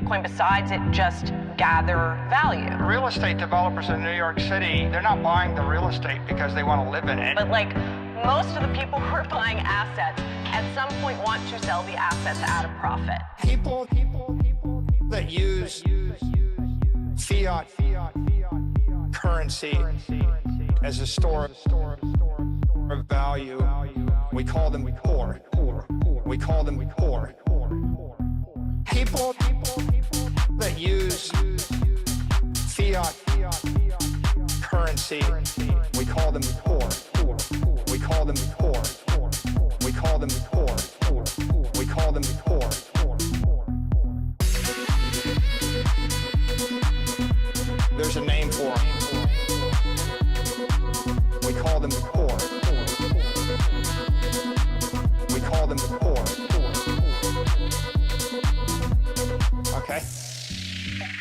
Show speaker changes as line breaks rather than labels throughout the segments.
Bitcoin besides it just gather value?
Real estate developers in New York City, they're not buying the real estate because they want to live in it.
But like most of the people who are buying assets at some point want to sell the assets at a profit.
People that use fiat currency as a store of value, we call them poor. We call them poor. People that use fiat currency, we call them poor. We call them poor. We call them poor. We call them poor. There's a name for them. We call them poor. We call them poor. Okay?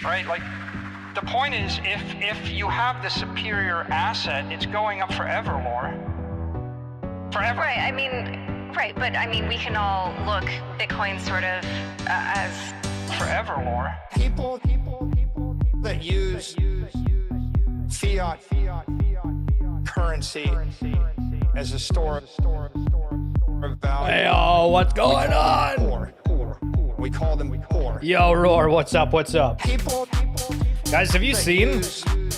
Right, like, the point is, if you have the superior asset, it's going up forever, Laura. Forever.
Right, I mean, right, but I mean, we can all look Bitcoin sort of as...
Forever, Laura. People that use fiat currency as a store of value.
Hey, oh, what's going on?
We call them poor.
Yo, Roar, what's up? What's up?
People
Guys, have you seen?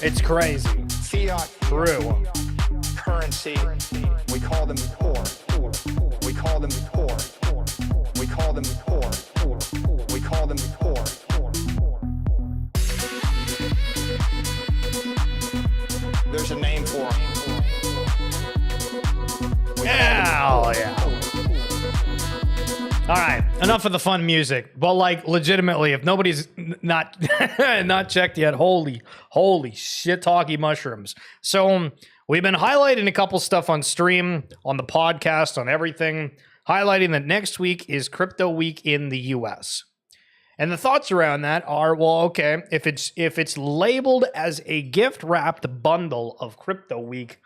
It's crazy.
Fiat
True.
currency. We call them poor. We call them poor. We call them poor. We call them poor. There's a name for them.
Hell yeah. All right, enough of the fun music. But like, legitimately, if nobody's not not checked yet, holy shit, talkie mushrooms. So we've been highlighting a couple stuff on stream, on the podcast, on everything, highlighting that next week is Crypto Week in the US. And the thoughts around that are, well, okay, if it's labeled as a gift-wrapped bundle of Crypto Week,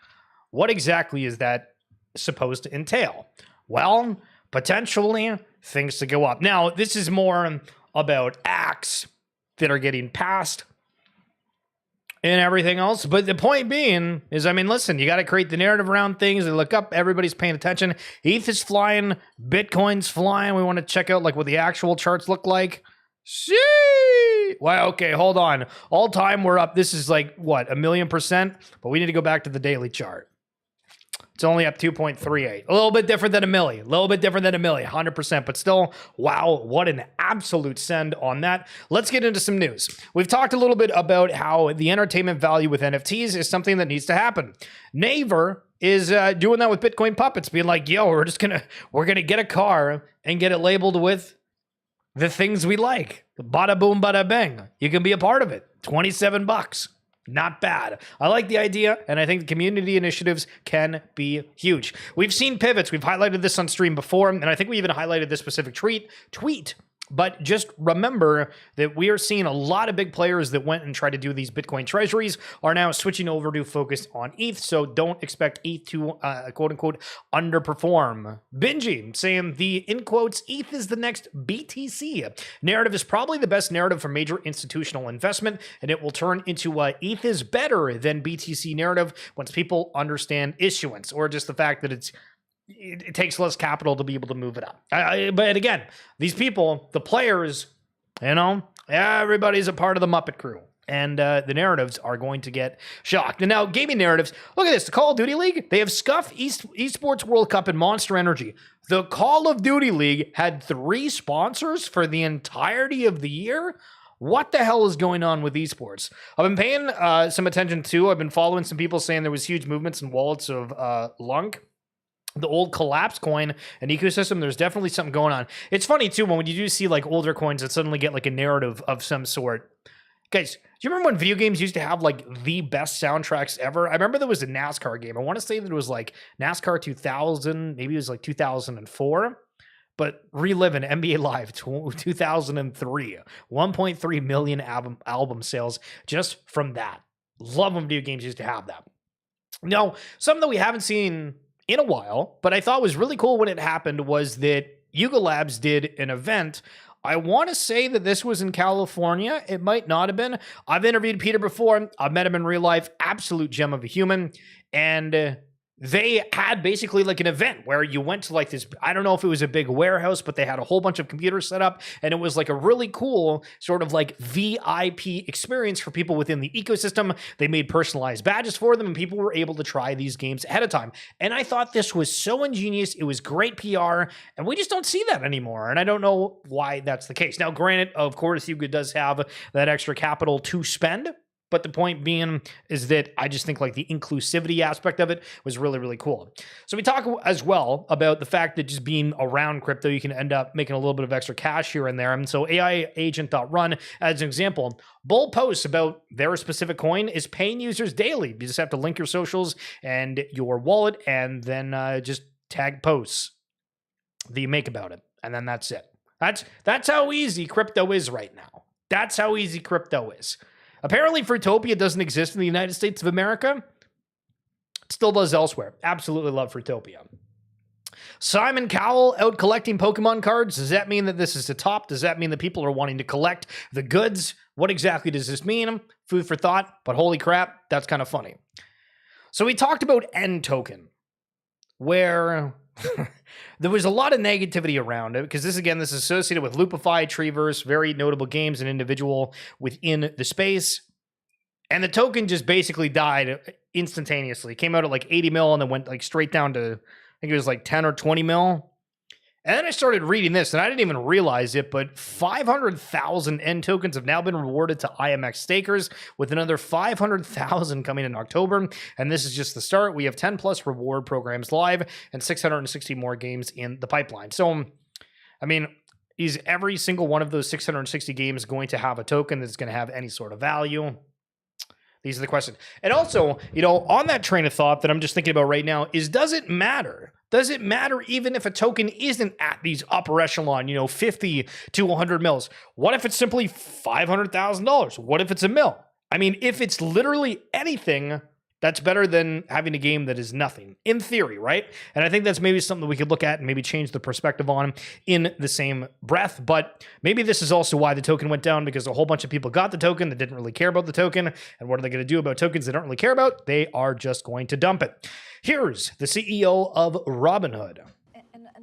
what exactly is that supposed to entail? Well, potentially things to go up. Now, this is more about acts that are getting passed and everything else. But the point being is, I mean, listen, you got to create the narrative around things. They look up, everybody's paying attention. ETH is flying, Bitcoin's flying. We want to check out like what the actual charts look like. See? Well, okay, hold on. All time we're up. This is like, what, 1,000,000%? But we need to go back to the daily chart. It's only up 2.38. A little bit different than a million. A little bit different than a million, 100%. But still, wow, what an absolute send on that. Let's get into some news. We've talked a little bit about how the entertainment value with NFTs is something that needs to happen. Naver is doing that with Bitcoin puppets, being like, yo, we're gonna get a car and get it labeled with the things we like. Bada boom, bada bang. You can be a part of it. $27. Not bad. I like the idea, and I think the community initiatives can be huge. We've seen pivots. We've highlighted this on stream before, and I think we even highlighted this specific tweet. But just remember that we are seeing a lot of big players that went and tried to do these Bitcoin treasuries are now switching over to focus on ETH, so don't expect ETH to, quote-unquote, underperform. Benji saying the, in quotes, ETH is the next BTC. Narrative is probably the best narrative for major institutional investment, and it will turn into ETH is better than BTC narrative once people understand issuance, or just the fact that it takes less capital to be able to move it up. But again, these people, the players, you know, everybody's a part of the Muppet crew. And the narratives are going to get shocked. And now, gaming narratives, look at this. The Call of Duty League, they have Scuff, Esports World Cup, and Monster Energy. The Call of Duty League had 3 sponsors for the entirety of the year. What the hell is going on with esports? I've been paying some attention too. I've been following some people saying there was huge movements in wallets of Lunk, the old collapse coin and ecosystem. There's definitely something going on. It's funny too when you do see like older coins that suddenly get like a narrative of some sort. Guys, do you remember when video games used to have like the best soundtracks ever? I remember there was a NASCAR game. I want to say that it was like NASCAR 2000, maybe it was like 2004. But reliving NBA Live 2003, 1.3 million album sales just from that. Love when video games used to have that. Now, something that we haven't seen in a while, but I thought was really cool when it happened was that Yuga Labs did an event I want to say that this was in California. It might not have been. I've interviewed Peter before. I've met him in real life. Absolute gem of a human. And they had basically like an event where you went to like this, I don't know if it was a big warehouse, but they had a whole bunch of computers set up, and it was like a really cool sort of like VIP experience for people within the ecosystem. They made personalized badges for them, and people were able to try these games ahead of time. And I thought this was so ingenious. It was great PR, and we just don't see that anymore. And I don't know why that's the case. Now, granted, of course, Yuga does have that extra capital to spend. But the point being is that I just think like the inclusivity aspect of it was really, really cool. So we talk as well about the fact that just being around crypto, you can end up making a little bit of extra cash here and there. And so AI agent.run, as an example, Bull posts about their specific coin is paying users daily. You just have to link your socials and your wallet and then just tag posts that you make about it. And then that's it. That's how easy crypto is right now. That's how easy crypto is. Apparently, Fruitopia doesn't exist in the United States of America. It still does elsewhere. Absolutely love Fruitopia. Simon Cowell out collecting Pokemon cards. Does that mean that this is the top? Does that mean that people are wanting to collect the goods? What exactly does this mean? Food for thought, but holy crap, that's kind of funny. So we talked about N token, where there was a lot of negativity around it, because this is associated with Loopify, Treeverse, very notable games and individual within the space. And the token just basically died instantaneously. It came out at like 80 mil and then went like straight down to, I think it was like 10 or 20 mil. And then I started reading this, and I didn't even realize it, but 500,000 N tokens have now been rewarded to IMX stakers, with another 500,000 coming in October. And this is just the start. We have 10 plus reward programs live and 660 more games in the pipeline. So, I mean, is every single one of those 660 games going to have a token that's going to have any sort of value? These are the questions. And also, you know, on that train of thought that I'm just thinking about right now is, does it matter? Does it matter even if a token isn't at these upper echelon, 50 to 100 mils? What if it's simply $500,000? What if it's a mil? I mean, if it's literally anything, that's better than having a game that is nothing, in theory, right? And I think that's maybe something that we could look at and maybe change the perspective on in the same breath. But maybe this is also why the token went down, because a whole bunch of people got the token that didn't really care about the token. And what are they going to do about tokens they don't really care about? They are just going to dump it. Here's the CEO of Robinhood.
And I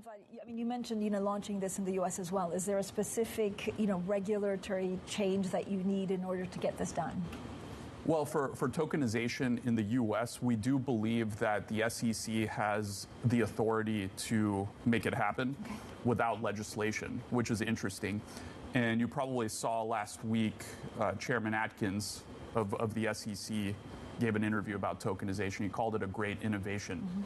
mean, you mentioned, launching this in the U.S. as well. Is there a specific, regulatory change that you need in order to get this done?
Well, for tokenization in the U.S., we do believe that the SEC has the authority to make it happen without legislation, which is interesting. And you probably saw last week, Chairman Atkins of the SEC gave an interview about tokenization. He called it a great innovation. Mm-hmm.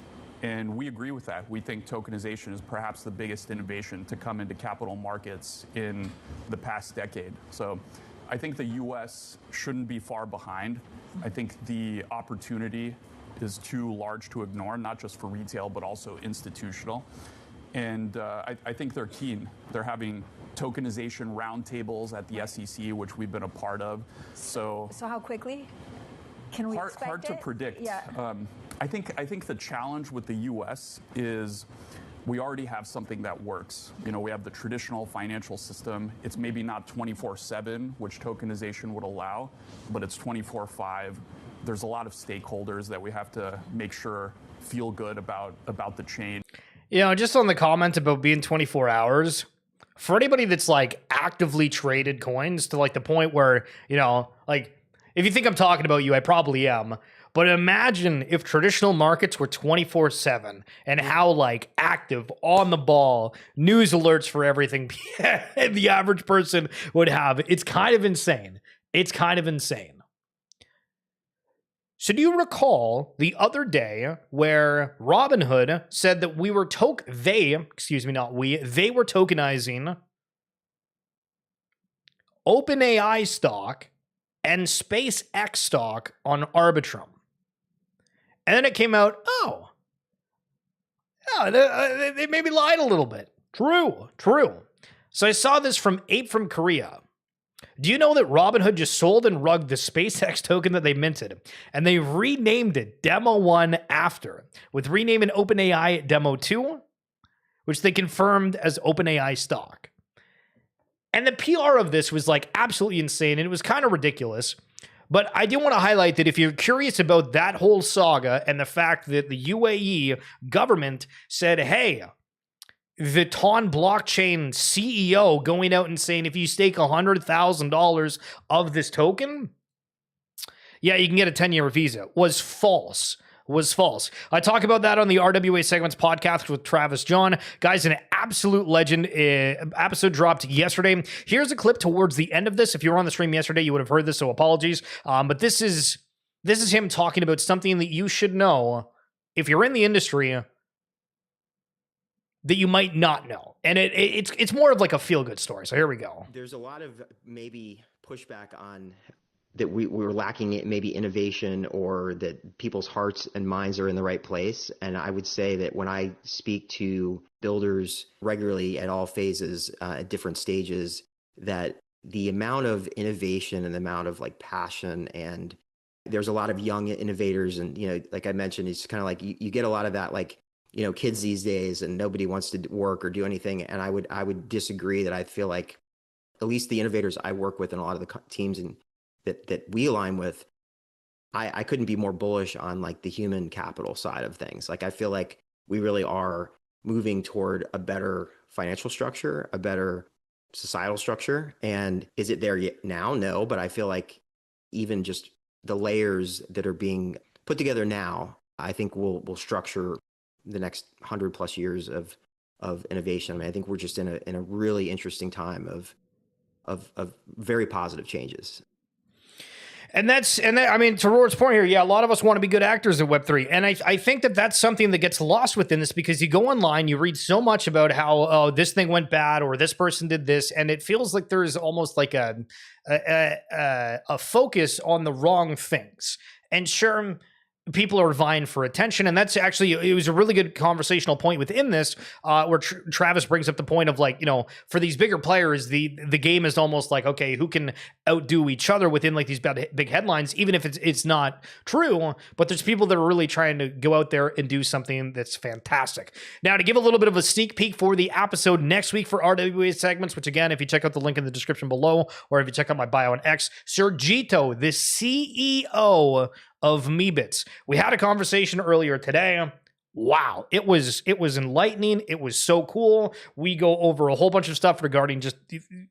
And we agree with that. We think tokenization is perhaps the biggest innovation to come into capital markets in the past decade. So I think the U.S. shouldn't be far behind. I think the opportunity is too large to ignore, not just for retail, but also institutional. And I think they're keen. They're having tokenization roundtables at the SEC, which we've been a part of. So
how quickly can we expect
hard to predict.
Yeah.
I think the challenge with the U.S. is we already have something that works. We have the traditional financial system. It's maybe not 24/7, which tokenization would allow, but it's 24/5. There's a lot of stakeholders that we have to make sure feel good about the chain.
Just on the comment about being 24 hours, for anybody that's like actively traded coins to like the point where, like if you think I'm talking about you, I probably am. But imagine if traditional markets were 24/7 and how like active, on the ball, news alerts for everything the average person would have. It's kind of insane. It's kind of insane. So do you recall the other day where Robinhood said that they were tokenizing OpenAI stock and SpaceX stock on Arbitrum? And then it came out, they maybe lied a little bit. True. So I saw this from Ape from Korea. Do you know that Robinhood just sold and rugged the SpaceX token that they minted? And they renamed it Demo 1 after, with renaming OpenAI Demo 2, which they confirmed as OpenAI stock. And the PR of this was like absolutely insane, and it was kind of ridiculous. But I do want to highlight that if you're curious about that whole saga and the fact that the UAE government said, hey, the Ton blockchain CEO going out and saying, if you stake $100,000 of this token, yeah, you can get a 10-year visa, was false. I talk about that on the RWA Segments podcast with Travis John. Guys, an absolute legend. Episode dropped yesterday. Here's a clip towards the end of this. If you were on the stream yesterday, you would have heard this, so apologies. But this is him talking about something that you should know if you're in the industry that you might not know. And it's more of like a feel-good story. So here we go.
There's a lot of maybe pushback on that we were lacking maybe innovation, or that people's hearts and minds are in the right place. And I would say that when I speak to builders regularly at all phases, at different stages, that the amount of innovation and the amount of like passion, and there's a lot of young innovators, and, you know, like I mentioned, it's kind of like you get a lot of that, like, you know, kids these days, and nobody wants to work or do anything. And I would disagree. That I feel like at least the innovators I work with and a lot of the teams and that we align with, I couldn't be more bullish on like the human capital side of things. Like, I feel like we really are moving toward a better financial structure, a better societal structure. And is it there yet now? No, but I feel like even just the layers that are being put together now, I think will structure the next 100+ years of innovation. I mean, I think we're just in a really interesting time of very positive changes.
And I mean, to Roar's point here, yeah, a lot of us want to be good actors at Web3. And I think that that's something that gets lost within this, because you go online, you read so much about how, oh, this thing went bad, or this person did this, and it feels like there's almost like a focus on the wrong things. And sure, people are vying for attention, and that's actually, it was a really good conversational point within this, where Travis brings up the point of, like, you know, for these bigger players, the game is almost like, okay, who can outdo each other within like these big headlines, even if it's not true. But there's people that are really trying to go out there and do something that's fantastic. Now, to give a little bit of a sneak peek for the episode next week for RWA Segments, which again, if you check out the link in the description below, or if you check out my bio on X, Sergito, the CEO of Meebits. We had a conversation earlier today. Wow, it was enlightening. It was so cool. We go over a whole bunch of stuff regarding just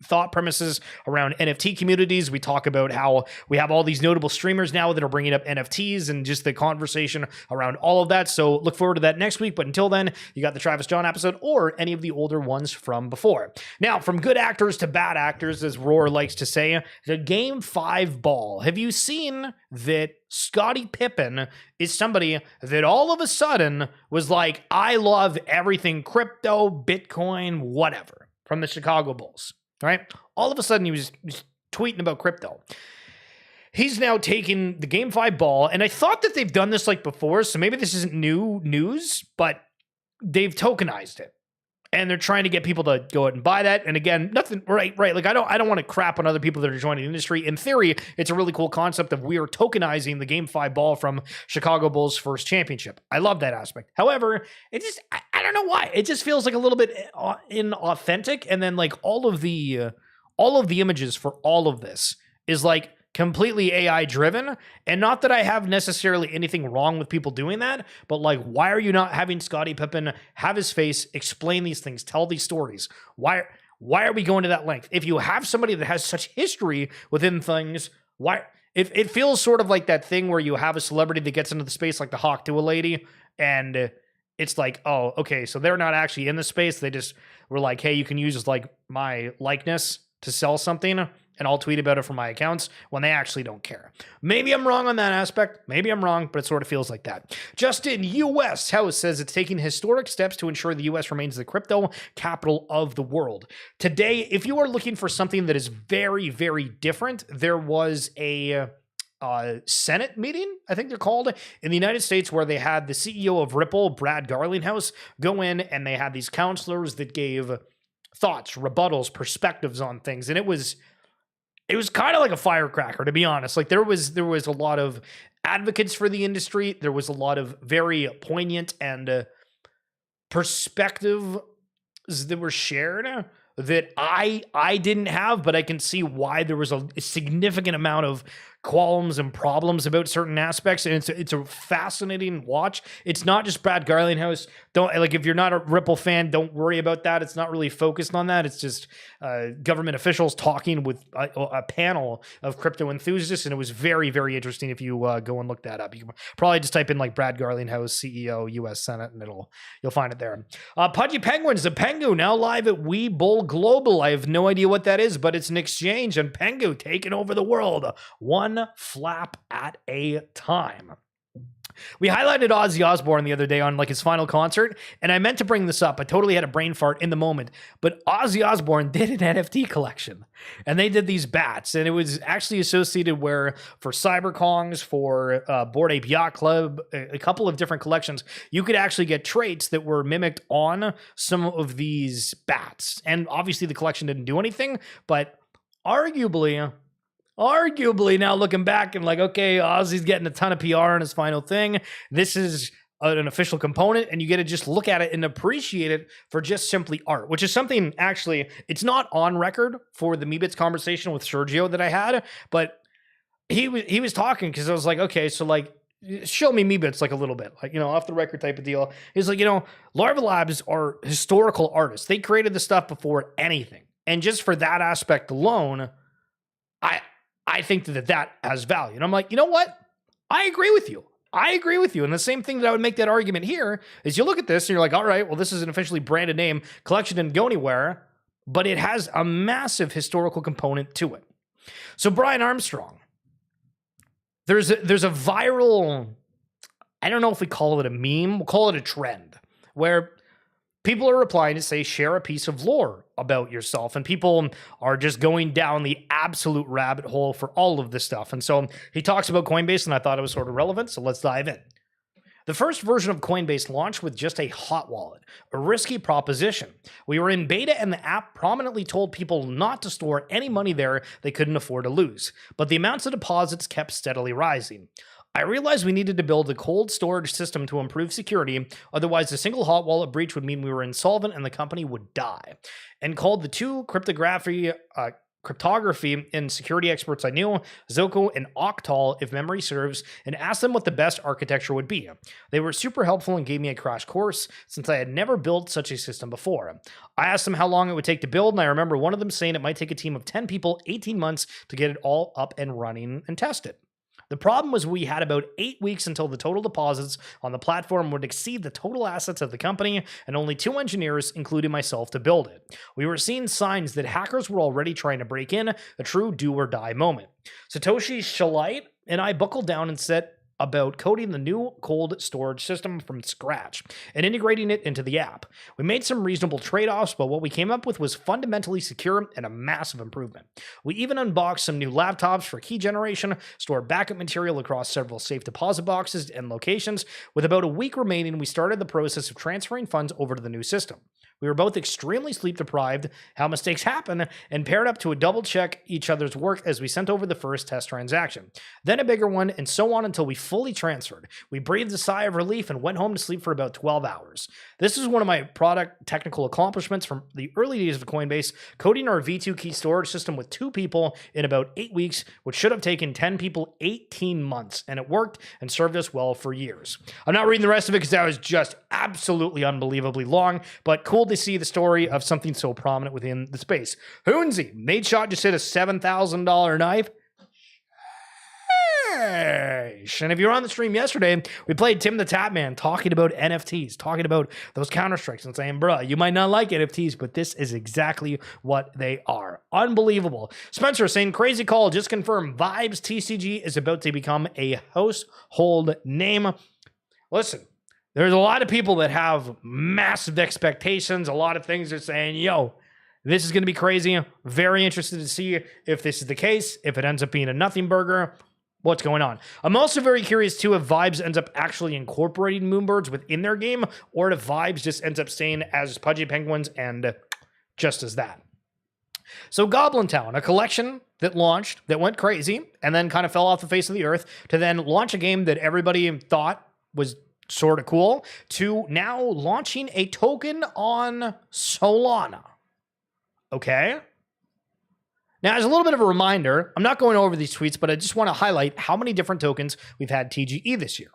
thought premises around NFT communities. We talk about how we have all these notable streamers now that are bringing up NFTs, and just the conversation around all of that. So look forward to that next week. But until then, you got the Travis John episode or any of the older ones from before. Now, from good actors to bad actors, as Roar likes to say, the Game 5 ball. Have you seen that Scottie Pippen is somebody that all of a sudden was like, I love everything crypto, Bitcoin, whatever, from the Chicago Bulls, right? All of a sudden he was tweeting about crypto. He's now taking the Game 5 ball, and I thought that they've done this like before, so maybe this isn't new news, but they've tokenized it. And they're trying to get people to go out and buy that. And again, nothing, right. Like, I don't want to crap on other people that are joining the industry. In theory, it's a really cool concept of we are tokenizing the Game 5 ball from Chicago Bulls' first championship. I love that aspect. However, it just, I don't know why. It just feels like a little bit inauthentic. And then like all of the images for all of this is like completely AI driven. And not that I have necessarily anything wrong with people doing that, but like, why are you not having Scottie Pippen have his face, explain these things, tell these stories? Why are we going to that length? If you have somebody that has such history within things, why? It feels sort of like that thing where you have a celebrity that gets into the space, like the Hawk to a lady, and it's like, oh, okay, so they're not actually in the space. They just were like, hey, you can use like my likeness to sell something, and I'll tweet about it from my accounts, when they actually don't care. Maybe I'm wrong on that aspect. Maybe I'm wrong, but it sort of feels like that. Justin U.S. House says it's taking historic steps to ensure the U.S. remains the crypto capital of the world. Today, if you are looking for something that is very, very different, there was a Senate meeting, I think they're called, in the United States, where they had the CEO of Ripple, Brad Garlinghouse, go in, and they had these counselors that gave thoughts, rebuttals, perspectives on things. And it was kind of like a firecracker, to be honest. Like there was a lot of advocates for the industry. There was a lot of very poignant and perspectives that were shared. that I didn't have, but I can see why there was a significant amount of qualms and problems about certain aspects, and it's a fascinating watch. It's not just Brad Garlinghouse. Don't, like, if you're not a Ripple fan, don't worry about that. It's not really focused on that. It's just government officials talking with a panel of crypto enthusiasts, and it was very, very interesting. If you go and look that up, you can probably just type in like Brad Garlinghouse CEO U.S. Senate, and you'll find it there. Pudgy Penguins, the Pengu now live at We Bull Global. I have no idea what that is, but it's an exchange, and Pengu taking over the world. One flap at a time. We highlighted Ozzy Osbourne the other day on like his final concert, and I meant to bring this up. I totally had a brain fart in the moment, but Ozzy Osbourne did an NFT collection, and they did these bats, and it was actually associated where for CyberKongs, for Bored Ape Yacht Club, a couple of different collections, you could actually get traits that were mimicked on some of these bats. And obviously the collection didn't do anything, but arguably now looking back and like, okay, Ozzy's getting a ton of PR on his final thing. This is an official component, and you get to just look at it and appreciate it for just simply art, which is something actually, it's not on record for the Meebits conversation with Sergio that I had, but he was talking because I was like, okay, so like, show me Meebits like a little bit, like, you know, off the record type of deal. He's like, you know, Larva Labs are historical artists. They created the stuff before anything. And just for that aspect alone, I think that has value. And I'm like, you know what? I agree with you. And the same thing that I would make that argument here is you look at this and you're like, all right, well, this is an officially branded name. Collection didn't go anywhere, but it has a massive historical component to it. So Brian Armstrong, there's a viral, I don't know if we call it a meme, we'll call it a trend, where people are replying to say, share a piece of lore about yourself. And people are just going down the absolute rabbit hole for all of this stuff. And so he talks about Coinbase, and I thought it was sort of relevant. So let's dive in. The first version of Coinbase launched with just a hot wallet, a risky proposition. We were in beta, and the app prominently told people not to store any money there they couldn't afford to lose. But the amounts of deposits kept steadily rising. I realized we needed to build a cold storage system to improve security, otherwise a single hot wallet breach would mean we were insolvent and the company would die. And called the two cryptography and security experts I knew, Zoko and Octal, if memory serves, and asked them what the best architecture would be. They were super helpful and gave me a crash course, since I had never built such a system before. I asked them how long it would take to build, and I remember one of them saying it might take a team of 10 people 18 months to get it all up and running and test it. The problem was we had about 8 weeks until the total deposits on the platform would exceed the total assets of the company, and only 2 engineers, including myself, to build it. We were seeing signs that hackers were already trying to break in, a true do-or-die moment. Satoshi Shalite and I buckled down and set about coding the new cold storage system from scratch and integrating it into the app. We made some reasonable trade-offs, but what we came up with was fundamentally secure and a massive improvement. We even unboxed some new laptops for key generation, stored backup material across several safe deposit boxes and locations. With about a week remaining, we started the process of transferring funds over to the new system. We were both extremely sleep deprived, how mistakes happen, and paired up to a double check each other's work as we sent over the first test transaction. Then a bigger one, and so on until we fully transferred. We breathed a sigh of relief and went home to sleep for about 12 hours. This is one of my product technical accomplishments from the early days of Coinbase, coding our V2 key storage system with 2 people in about 8 weeks, which should have taken 10 people 18 months, and it worked and served us well for years. I'm not reading the rest of it because that was just absolutely unbelievably long, but cool to see the story of something so prominent within the space. Hoonsy, Nate Shot just hit a $7,000 knife. And if you were on the stream yesterday, we played Tim the Tapman talking about NFTs, talking about those Counter-Strikes and saying, bruh, you might not like NFTs, but this is exactly what they are. Unbelievable. Spencer saying, crazy call, just confirm Vibes TCG is about to become a household name. Listen, there's a lot of people that have massive expectations. A lot of things are saying, yo, this is going to be crazy. Very interested to see if this is the case, if it ends up being a nothing burger. What's going on? I'm also very curious, too, if Vibes ends up actually incorporating Moonbirds within their game, or if Vibes just ends up staying as Pudgy Penguins and just as that. So Goblin Town, a collection that launched, that went crazy, and then kind of fell off the face of the earth, to then launch a game that everybody thought was sort of cool, to now launching a token on Solana. Okay. Now, as a little bit of a reminder, I'm not going over these tweets, but I just want to highlight how many different tokens we've had TGE this year.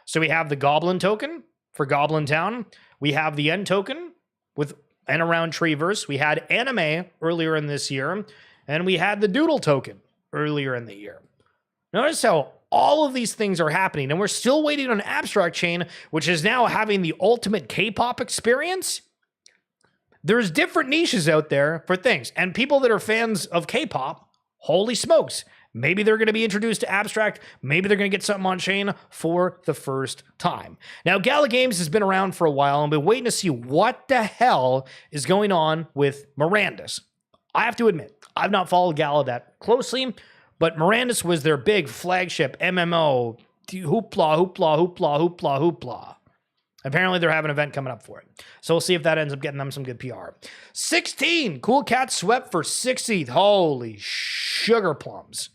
So we have the Goblin token for Goblin Town. We have the End token with and around Treeverse. We had Anime earlier in this year, and we had the Doodle token earlier in the year. Notice how all of these things are happening, and we're still waiting on Abstract Chain, which is now having the ultimate K-pop experience. There's different niches out there for things, and people that are fans of K-pop, holy smokes, maybe they're going to be introduced to Abstract, maybe they're going to get something on chain for the first time. Now, Gala Games has been around for a while, and been waiting to see what the hell is going on with Mirandus. I have to admit, I've not followed Gala that closely, but Mirandus was their big flagship MMO, hoopla, hoopla, hoopla, hoopla, hoopla. Apparently, they're having an event coming up for it. So we'll see if that ends up getting them some good PR. 16, Cool Cat swept for 16th. Holy sugar plums.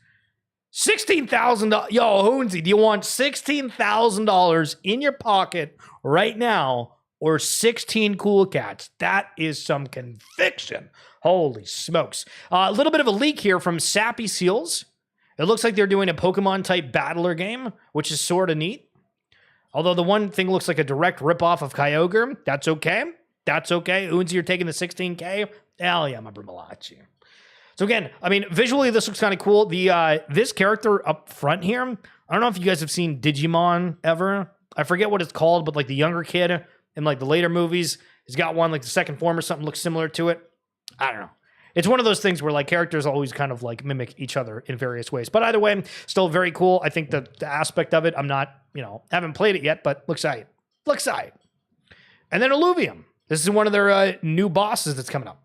$16,000. Yo, Hoonsy, do you want $16,000 in your pocket right now or 16 Cool Cats? That is some conviction. Holy smokes. A little bit of a leak here from Sappy Seals. It looks like they're doing a Pokemon-type battler game, which is sort of neat. Although the one thing looks like a direct ripoff of Kyogre. That's okay. That's okay. Hoonsy, you're taking the 16K. Hell yeah, my Brumalachi. So again, I mean, visually, this looks kind of cool. This character up front here, I don't know if you guys have seen Digimon ever. I forget what it's called, but like the younger kid in like the later movies, he's got one like the second form or something looks similar to it. I don't know. It's one of those things where like characters always kind of like mimic each other in various ways. But either way, still very cool. I think the aspect of it, I'm not, haven't played it yet, but looks aight. Looks aight. And then Illuvium. This is one of their new bosses that's coming up.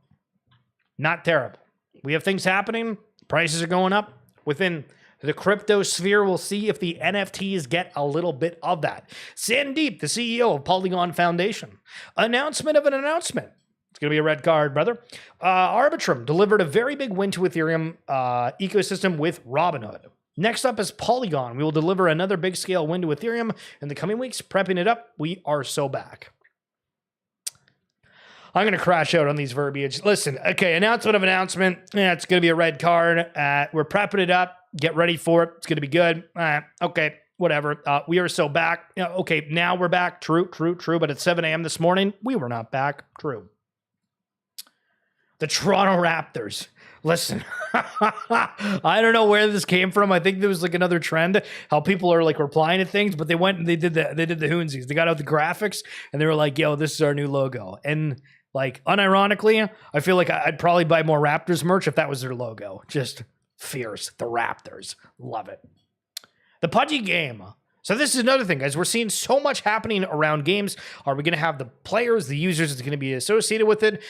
Not terrible. We have things happening. Prices are going up. Within the crypto sphere, we'll see if the NFTs get a little bit of that. Sandeep, the CEO of Polygon Foundation. Announcement of an announcement. It's going to be a red card, brother. Arbitrum delivered a very big win to Ethereum ecosystem with Robinhood. Next up is Polygon. We will deliver another big scale win to Ethereum in the coming weeks. Prepping it up. We are so back. I'm going to crash out on these verbiage. Listen, okay, announcement of announcement. Yeah, it's going to be a red card. We're prepping it up. Get ready for it. It's going to be good. Okay, whatever. We are so back. Okay, now we're back. True. But at 7 a.m. this morning, we were not back. True. The Toronto Raptors. Listen, I don't know where this came from. I think there was like another trend, how people are like replying to things, but they went and they did the Hoonsies. They got out the graphics and they were like, yo, this is our new logo. And like, unironically, I feel like I'd probably buy more Raptors merch if that was their logo. Just fierce. The Raptors. Love it. The Pudgy game. So this is another thing, guys. We're seeing so much happening around games. Are we going to have the players, the users that's going to be associated with it?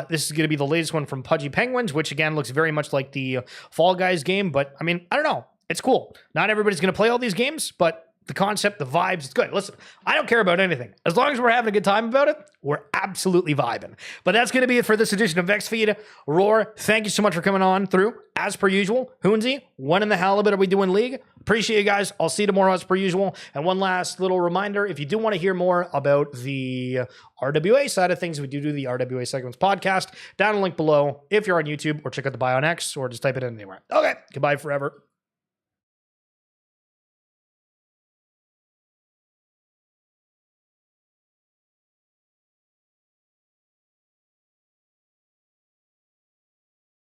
This is going to be the latest one from Pudgy Penguins, which again looks very much like the Fall Guys game. But I mean, I don't know. It's cool. Not everybody's going to play all these games, but the concept, the vibes, it's good. Listen, I don't care about anything. As long as we're having a good time about it, we're absolutely vibing. But that's going to be it for this edition of VexFeed. Roar, thank you so much for coming on through. As per usual, Hoonsy, when in the halibut are we doing league? Appreciate you guys. I'll see you tomorrow as per usual. And one last little reminder, if you do want to hear more about the RWA side of things, we do the RWA Segments podcast. Down a link below if you're on YouTube, or check out the bio on X, or just type it in anywhere. Okay, goodbye forever.